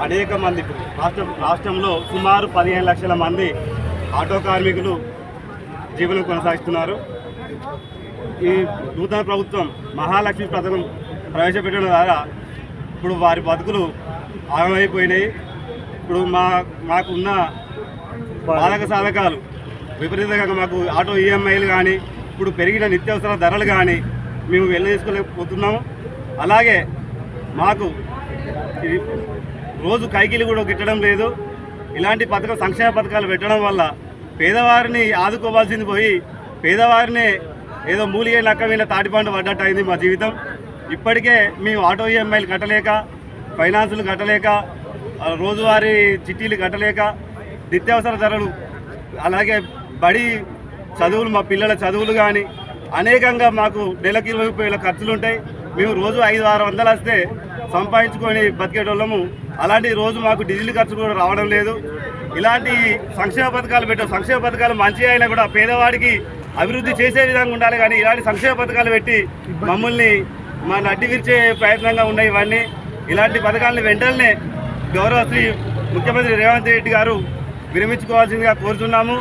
అనేక మంది రాష్ట్రంలో సుమారు 15 లక్షల మంది ఆటో కార్మికులు జీవనం కొనసాగిస్తున్నారు. ఈ నూతన ప్రభుత్వం మహాలక్ష్మి పథకం ప్రవేశపెట్టడం ద్వారా ఇప్పుడు వారి బతుకులు ఆగమైపోయినాయి. ఇప్పుడు మాకున్న బాధక సాధకాలు విపరీతంగా మాకు ఆటో ఈఎంఐలు కానీ, ఇప్పుడు పెరిగిన నిత్యావసర ధరలు కానీ మేము వెళ్ళదీసుకోలేకపోతున్నాము. అలాగే మాకు రోజు కైకిలు కూడా గిట్టడం లేదు. ఇలాంటి సంక్షేమ పథకాలు పెట్టడం వల్ల పేదవారిని ఆదుకోవాల్సింది పోయి పేదవారిని ఏదో మూలిగే నక్క మీద తాటిపండు పడ్డట్టు అయింది మా జీవితం. ఇప్పటికే మేము ఆటో ఈఎంఐలు కట్టలేక, ఫైనాన్సులు కట్టలేక, రోజువారీ చిట్టీలు కట్టలేక, నిత్యావసర ధరలు, అలాగే బడి చదువులు, మా పిల్లల చదువులు కానీ అనేకంగా మాకు నెలకి 20,000 ఖర్చులు ఉంటాయి. మేము రోజు 500-600 వస్తే సంపాదించుకొని బతికేటోళ్ళము. అలాంటి రోజు మాకు డీజిల్ ఖర్చు కూడా రావడం లేదు. ఇలాంటి సంక్షేమ పథకాలు పెట్టాం. సంక్షేమ పథకాలు మంచి అయినా కూడా పేదవాడికి అభివృద్ధి చేసే విధంగా ఉండాలి. కానీ ఇలాంటి సంక్షేమ పథకాలు పెట్టి మమ్మల్ని మా నడ్డి విరిచే ప్రయత్నంగా ఉన్నాయి ఇవన్నీ. ఇలాంటి పథకాలను వెంటనే గౌరవ శ్రీ ముఖ్యమంత్రి రేవంత్ రెడ్డి గారు విరమించుకోవాల్సిందిగా కోరుతున్నాము.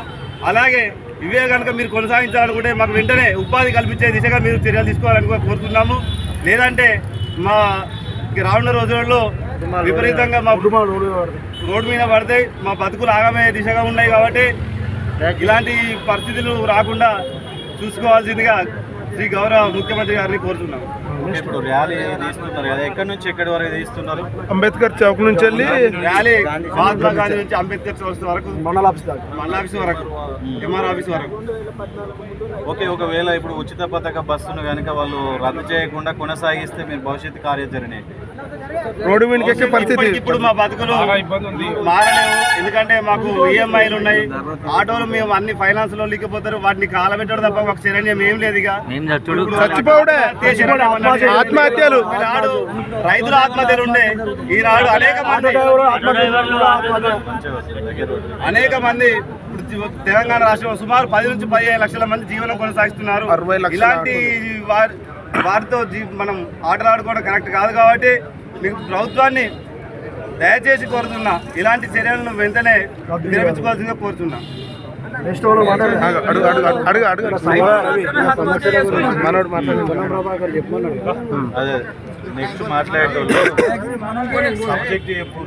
అలాగే ఇవే కనుక మీరు కొనసాగించాలనుకుంటే మాకు వెంటనే ఉపాధి కల్పించే దిశగా మీరు చర్యలు తీసుకోవాలని కోరుతున్నాము. లేదంటే మా రానున్న రోజులలో విపరీతంగా మా రోడ్డు మీద పడతాయి, మా బతుకులు ఆగమయ్యే దిశగా ఉన్నాయి. కాబట్టి ఇలాంటి పరిస్థితులు రాకుండా చూసుకోవాల్సిందిగా శ్రీ గౌరవ ముఖ్యమంత్రి గారిని కోరుతున్నాము. ఇప్పుడు ర్యాలీ తీస్తున్నారు కదా, ఎక్కడి నుంచి ఎక్కడి వరకు తీస్తున్నారు? అంబేద్కర్ చౌక్ నుంచి వెళ్ళి ర్యాలీ మహాత్మా గాంధీ నుంచి అంబేద్కర్ చౌక్ వరకు, మండల ఆఫీస్ వరకు, ఎంఆర్ ఆఫీస్ వరకు. ఓకే, ఒకవేళ ఇప్పుడు ఉచిత పథక బస్సును కనుక వాళ్ళు రద్దు చేయకుండా కొనసాగిస్తే మీరు భవిష్యత్తు కార్యాచరణ రోడ్డు మీదకి ఎక్కే పరిస్థితి. ఇప్పుడు మా బతుకులు మారలేవు. ఎందుకంటే మాకు ఈఎంఐలు ఉన్నాయి. ఆటోలు మేము అన్ని ఫైనాన్స్ లో లేకపోతారు. వాటిని కాలబెట్టడం తప్ప మాకు శరణ్యం ఏం లేదు. ఇక చచ్చిపోవడే, ఆత్మహత్యలు, రైతుల ఆత్మహత్యలు ఉండే ఈనాడు అనేక మంది తెలంగాణ రాష్ట్రంలో సుమారు 10 నుంచి 15 లక్షల మంది జీవనం కొనసాగిస్తున్నారు. ఇలాంటి వారితో మనం ఆటలాడుకోవడం కరెక్ట్ కాదు. కాబట్టి మీకు ప్రభుత్వాన్ని దయచేసి కోరుతున్నా, ఇలాంటి చర్యలను వెంటనే విరమించుకోవాల్సిందిగా కోరుతున్నా. అదే నెక్స్ట్ మాట్లాడేటోళ్ళు సబ్జెక్ట్ చెప్పు.